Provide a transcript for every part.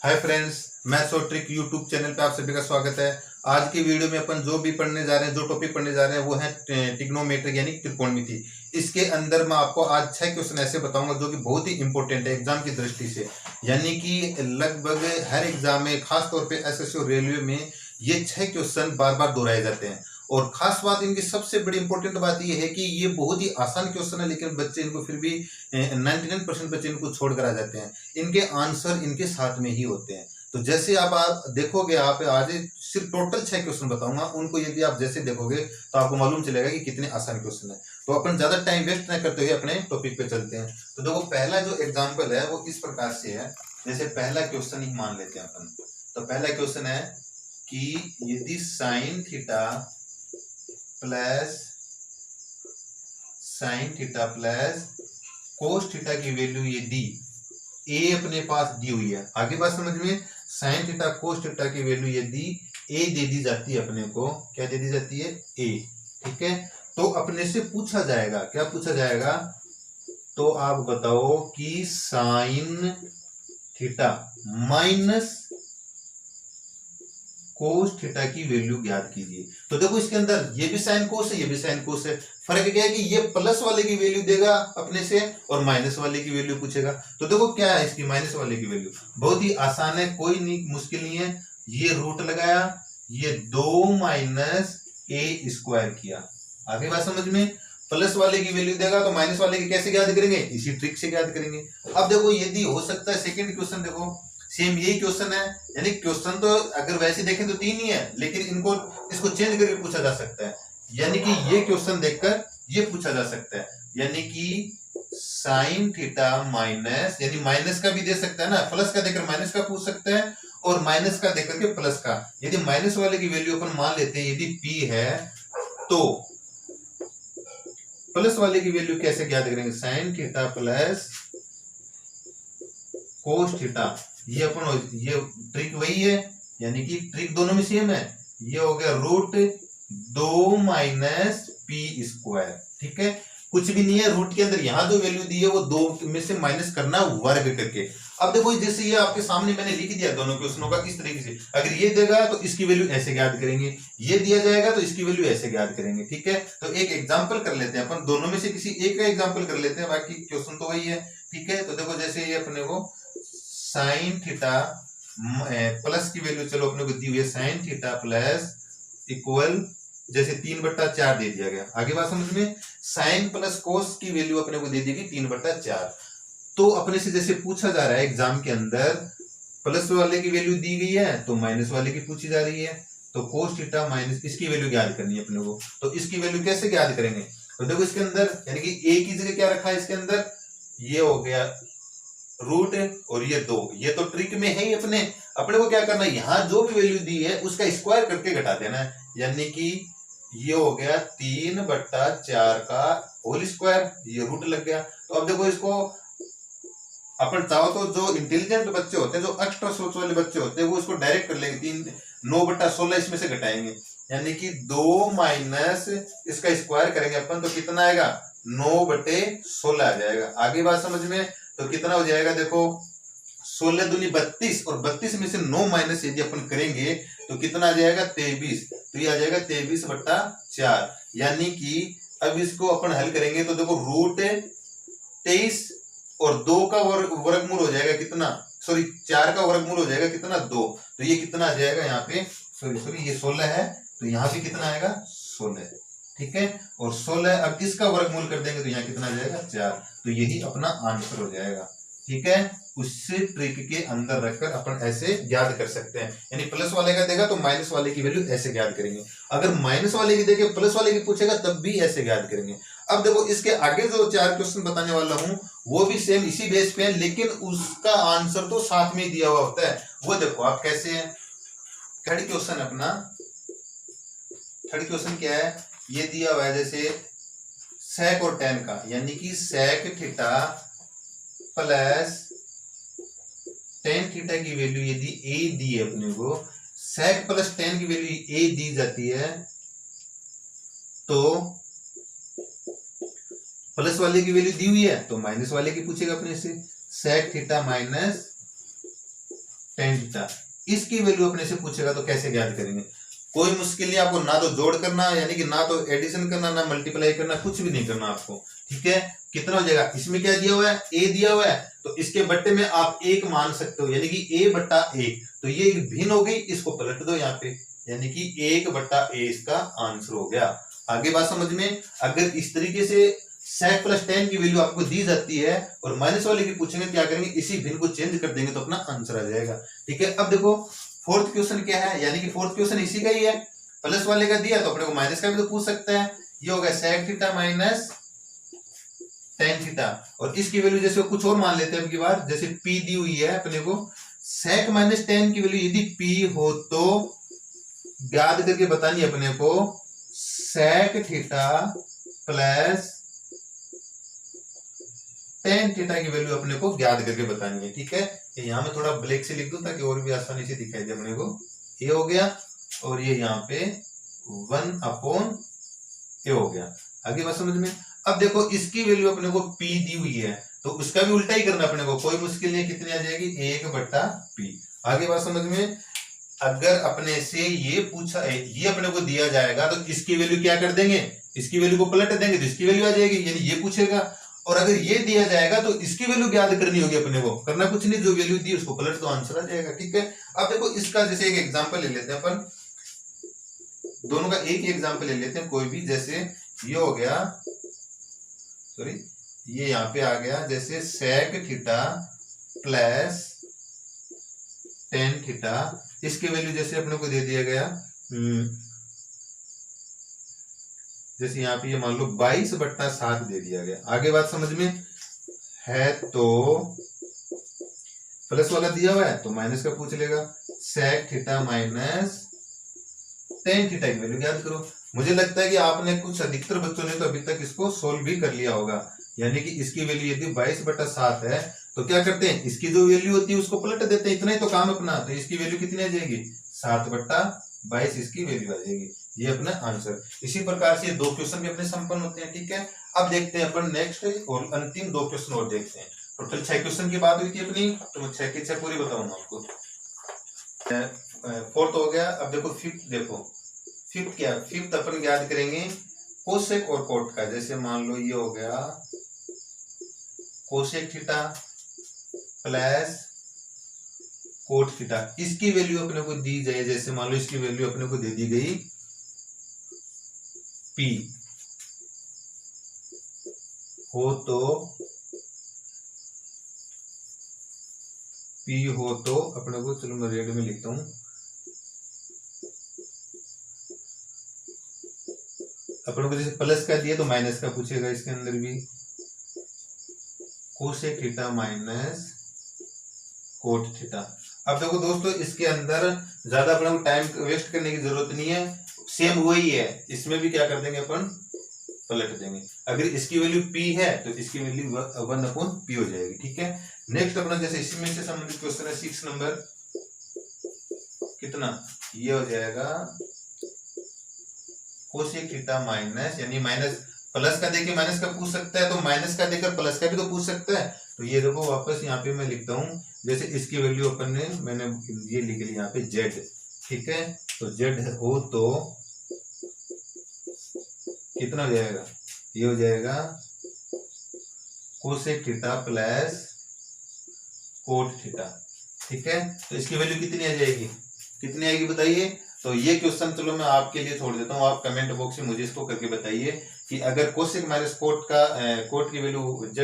Hi friends, maths और trick YouTube channel पे आप सभी का स्वागत है। आज की वीडियो में अपन जो भी पढ़ने जा रहे हैं, जो टॉपिक पढ़ने जा रहे हैं वो है ट्रिग्नोमेट्री यानी त्रिकोणमिति। इसके अंदर मैं आपको आज 6 क्वेश्चन ऐसे बताऊंगा जो कि बहुत ही इंपॉर्टेंट है एग्जाम की दृष्टि से। यानी कि लगभग हर एग्जाम में, खास तौर पे एसएससी और रेलवे में ये 6 क्वेश्चन बार बार दोहराए जाते हैं। और खास बात इनकी सबसे बड़ी इंपॉर्टेंट बात यह है कि ये बहुत ही आसान क्वेश्चन है, लेकिन बच्चे इनको फिर भी 99% बच्चे इनको छोड़ कर आ जाते हैं। इनके आंसर इनके साथ में ही होते हैं। तो जैसे आप देखोगे, आप आज सिर्फ टोटल 6 क्वेश्चन बताऊंगा, उनको यदि आप जैसे देखोगे तो आपको मालूम चलेगा कि कितने आसान क्वेश्चन है। तो अपन ज्यादा टाइम वेस्ट न करते हुए अपने टॉपिक पे चलते हैं। तो देखो, पहला जो एग्जाम्पल है वो इस प्रकार से है। जैसे पहला क्वेश्चन ही मान लेते हैं अपन। तो पहला क्वेश्चन है कि यदि sine theta plus cos theta की वैल्यू ये दी ए अपने पास दी हुई है। आगे बात समझ में, साइन थीटा कोस थीटा की वैल्यू यदि ए दे दी जाती है अपने को, क्या दे दी जाती है? ए। ठीक है, तो अपने से पूछा जाएगा, क्या पूछा जाएगा? तो आप बताओ कि sine theta minus cos theta की वैल्यू ज्ञात कीजिए। तो देखो, इसके अंदर ये भी साइन कोस है, ये भी साइन कोस है। फर्क क्या है कि ये प्लस वाले की वैल्यू देगा अपने से और माइनस वाले की वैल्यू पूछेगा। तो देखो क्या है इसकी माइनस वाले की वैल्यू, बहुत ही आसान है, कोई नहीं मुश्किल नहीं है। ये रूट लगाया, ये 2 माइनस ए स्क्वायर किया। आगे बात समझ में। प्लस वाले की वैल्यू देगा तो माइनस वाले की कैसे ज्ञात करेंगे? इसी ट्रिक से ज्ञात करेंगे। अब देखो, यदि हो सकता है सेकंड क्वेश्चन, देखो सेम यही क्वेश्चन है। यानी क्वेश्चन तो अगर वैसे देखें तो 3 ही है, लेकिन इसको चेंज करके पूछा जा सकता है। यानी कि ये क्वेश्चन देखकर ये पूछा जा सकता है। यानी कि साइन थीटा माइनस, यानी माइनस का भी दे सकता है ना, प्लस का देकर माइनस का पूछ सकता है और माइनस का देकर के प्लस का। यदि माइनस वाले की वैल्यू अपन मान लेते हैं, यदि पी है, तो प्लस वाले की वैल्यू कैसे ज्ञात करेंगे? Sine theta plus cos theta, ये अपन ये ट्रिक वही है, यानी कि ट्रिक दोनों में सेम है। ये हो गया रूट 2 माइनस पी स्क्वायर। ठीक है, कुछ भी नहीं है, रूट के अंदर यहां जो वैल्यू दी है वो 2 में से माइनस करना वर्ग करके। अब देखो, जैसे ये आपके सामने मैंने लिख दिया दोनों क्वेश्चनों का किस तरीके से। अगर ये देगा तो इसकी वैल्यू ऐसे ज्ञात करेंगे, ये दिया जाएगा तो इसकी वैल्यू ऐसे ज्ञात करेंगे। ठीक है, तो एक एग्जाम्पल कर लेते हैं अपन, दोनों में से किसी एक का एग्जाम्पल कर लेते हैं, बाकी क्वेश्चन तो वही है। ठीक है, तो देखो जैसे ये अपने को साइन थीटा प्लस की वैल्यू चलो अपने को दी हुई है, साइन थीटा प्लस इक्वल जैसे 3/4 दे दिया गया। आगे बात समझ में। साइन प्लस कोस की वैल्यू अपने को दे दी गई 3/4। तो अपने से जैसे पूछा जा रहा है एग्जाम के अंदर, प्लस वाले की वैल्यू दी गई है तो माइनस वाले की पूछी जा रही है। तो कोस थीटा माइनस इसकी वैल्यू ज्ञात करनी है अपने को। तो इसकी वैल्यू कैसे ज्ञात करेंगे? तो देखो इसके अंदर, यानी कि ए की जगह क्या रखा है इसके अंदर, ये हो गया रूट और ये 2। ये तो ट्रिक में है ही, अपने को क्या करना है, यहां जो भी वैल्यू दी है उसका स्क्वायर करके घटा देना है। यानी कि ये हो गया 3/4 का होल स्क्वायर, ये रूट लग गया। तो अब देखो, इसको अपन चाहो तो जो इंटेलिजेंट बच्चे होते हैं, जो एक्स्ट्रा सोच वाले बच्चे होते हैं, वो इसको डायरेक्ट कर लेंगे। 9/16 इसमें से घटाएंगे, यानी कि 2 माइनस इसका स्क्वायर करेंगे अपन तो कितना आएगा? 9/16 आ जाएगा। आगे बात समझ में। तो कितना हो जाएगा? देखो 16 दूनी 32 और 32 में से 9 माइनस यदि अपन करेंगे तो कितना आ जाएगा? 23। तो ये आ जाएगा 23/4। यानी कि अब इसको अपन हल करेंगे तो देखो, रूट 23 और 2 का वर्गमूल हो जाएगा कितना, सॉरी 4 का वर्गमूल हो जाएगा कितना? 2। तो ये कितना आ जाएगा यहाँ पे, सॉरी ये 16 है, तो यहाँ पे कितना आएगा? 16। ठीक है, और 16 अब इसका वर्गमूल कर देंगे तो यहाँ कितना आ जाएगा? 4। तो यही अपना आंसर हो जाएगा। ठीक है, उससे ट्रिक के अंदर रखकर अपन ऐसे ज्ञात कर सकते हैं। यानी प्लस वाले का देगा तो माइनस वाले की वैल्यू ऐसे ज्ञात करेंगे, अगर माइनस वाले की देखे प्लस वाले की पूछेगा तब भी ऐसे ज्ञात करेंगे। अब देखो, इसके आगे जो 4 क्वेश्चन बताने वाला हूं वो भी सेम इसी बेस पे है, लेकिन उसका आंसर तो साथ में दिया हुआ होता है। वो देखो आप कैसे है। थर्ड क्वेश्चन अपना, थर्ड क्वेश्चन क्या है? ये दिया हुआ है जैसे सेक और टेन का, यानी कि sec theta plus tan theta की वैल्यू यदि ए दी है अपने को, सेक प्लस टेन की वैल्यू ए दी जाती है, तो प्लस वाले की वैल्यू दी हुई है तो माइनस वाले की पूछेगा अपने से। Sec theta minus tan theta, इसकी वैल्यू अपने से पूछेगा तो कैसे ज्ञात करेंगे? कोई मुश्किल नहीं, आपको ना तो जोड़ करना यानी कि ना तो एडिशन करना, ना मल्टीप्लाई करना, कुछ भी नहीं करना आपको, ठीक है। कितना हो जाएगा? इसमें क्या दिया हुआ है? a दिया हुआ है, तो इसके बट्टे में आप 1 मान सकते हो, यानी कि a बट्टा 1, तो ये एक भिन्न हो गई, इसको पलट दो यहाँ पे, यानी कि 1 बट्टा a इसका आंसर हो गया। आगे बात समझ में? अगर इस तरीके से sec प्लस tan की वैल्यू आपको दी जाती है और माइनस वाले की पूछेंगे, क्या करेंगे? इसी भिन्न को चेंज कर देंगे तो अपना आंसर आ जाएगा, ठीक है। अब देखो फोर्थ क्वेश्चन क्या है, यानी कि फोर्थ क्वेश्चन इसी का ही है, प्लस वाले का दिया तो अपने को माइनस का भी तो पूछ सकता है। ये होगा sec theta minus tan theta, और इसकी वैल्यू जैसे कुछ और मान लेते हैं अब की बार, जैसे p दी हुई है अपने को, sec माइनस tan की वैल्यू यदि p हो तो ज्ञात करके बतानी है अपने को sec theta plus tan theta की वैल्यू अपने को ज्ञात करके बतानी है, ठीक है। यहाँ में थोड़ा ब्लैक से लिख दूं ताकि और भी आसानी से दिखाई दे अपने को। ये हो गया और ये यहाँ पे 1/a हो गया। आगे बात समझ में? अब देखो इसकी वैल्यू अपने को p दी हुई है तो उसका भी उल्टा ही करना अपने को, कोई मुश्किल नहीं। कितनी आ जाएगी? 1/p। आगे बात समझ में? अगर अपने से ये पूछा है, ये अपने को दिया जाएगा तो इसकी वैल्यू क्या कर देंगे? इसकी वैल्यू को पलट देंगे तो इसकी वैल्यू आ जाएगी, यानी ये पूछेगा। और अगर ये दिया जाएगा तो इसकी वैल्यू ज्ञात करनी होगी अपने को, करना कुछ नहीं, जो वैल्यू दी उसको पलट तो आंसर आ जाएगा, ठीक है। अब देखो इसका जैसे एक एग्जांपल ले लेते हैं अपन, दोनों का एक ही एग्जांपल ले लेते हैं कोई भी। जैसे ये हो गया, सॉरी ये यहाँ पे आ गया, जैसे sec theta plus tan theta, इसकी वैल्यू जैसे अपने को दे दिया गया, जैसे यहाँ पे ये मान लो 22/7 दे दिया गया। आगे बात समझ में है? तो प्लस वाला दिया हुआ है तो माइनस का पूछ लेगा, sec theta minus tan theta की वैल्यू ज्ञात करो। मुझे लगता है कि आपने कुछ अधिकतर बच्चों ने तो अभी तक इसको सोल्व भी कर लिया होगा, यानी कि इसकी वैल्यू यदि 22/7 है तो क्या करते हैं? इसकी जो वैल्यू होती है उसको पलट देते हैं, इतना ही तो काम अपना। तो इसकी वैल्यू कितनी आ जाएगी? 7/22 इसकी वैल्यू आ जाएगी, ये अपना आंसर। इसी प्रकार से 2 क्वेश्चन भी अपने संपन्न होते हैं, ठीक है। अब देखते हैं अपन नेक्स्ट और अंतिम 2 क्वेश्चन और देखते हैं। टोटल 6 क्वेश्चन की बात हुई थी अपनी, तो मैं 6 की 6 पूरी बताऊंगा आपको। फोर्थ हो गया। अब देखो फिफ्थ, देखो फिफ्थ क्या? फिफ्थ अपन याद करेंगे कोसेक और कोट का। जैसे मान लो ये हो गया cosec theta plus cot theta, इसकी वैल्यू अपने को दी जाए, जैसे मान लो इसकी वैल्यू अपने को दे दी गई p हो तो अपने को, चलो मैं रेड में लिखता हूं, अपने को जैसे प्लस का दिया तो माइनस का पूछेगा, इसके अंदर भी cosec theta minus cot theta. अब देखो दोस्तों इसके अंदर ज्यादा अपने को टाइम वेस्ट करने की जरूरत नहीं है, सेम वही है, इसमें भी क्या कर देंगे अपन? पलट देंगे। अगर इसकी वैल्यू p है तो इसकी वैल्यू 1/p हो जाएगी, ठीक है। नेक्स्ट अपना जैसे इसमें से संबंधित क्वेश्चन है 6 नंबर, कितना? ये हो जाएगा कोसेक थीटा माइनस, यानी माइनस प्लस का देके माइनस का पूछ सकता है तो माइनस का देकर प्लस का भी तो पूछ सकता है। तो ये देखो वापस यहाँ पे मैं लिखता हूँ, जैसे इसकी वैल्यू अपन ने, मैंने ये लिख लिया यहाँ पे z, ठीक है। तो z हो तो कितना हो जाएगा? ये हो जाएगा cosec theta plus cot theta, ठीक है। तो इसकी वैल्यू कितनी आ जाएगी? कितनी आएगी बताइए? तो ये क्वेश्चन चलो मैं आपके लिए छोड़ देता हूँ, आप कमेंट बॉक्स में मुझे इसको करके बताइए कि अगर कोसेक माइनस कोट का कोट की वैल्यू z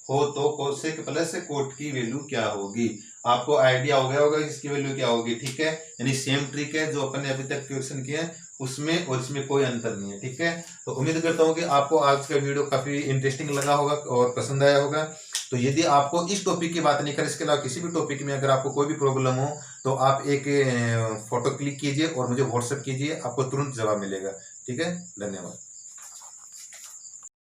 हो तो कोसेक प्लस कोट की वैल्यू क्या होगी? आपको आइडिया हो गया होगा इसकी वैल्यू क्या होगी, ठीक है। यानी सेम ट्रिक है जो अपन ने अभी तक क्वेश्चन किए हैं, उसमें और इसमें कोई अंतर नहीं है, ठीक है। तो उम्मीद करता हूँ कि आपको आज का वीडियो काफी इंटरेस्टिंग लगा होगा और पसंद आया होगा। तो यदि आपको इस टॉपिक की बात नहीं कर, इसके अलावा किसी भी टॉपिक में अगर आपको कोई भी प्रॉब्लम हो तो आप एक फोटो क्लिक कीजिए और मुझे व्हाट्सएप कीजिए, आपको तुरंत जवाब मिलेगा, ठीक है। धन्यवाद।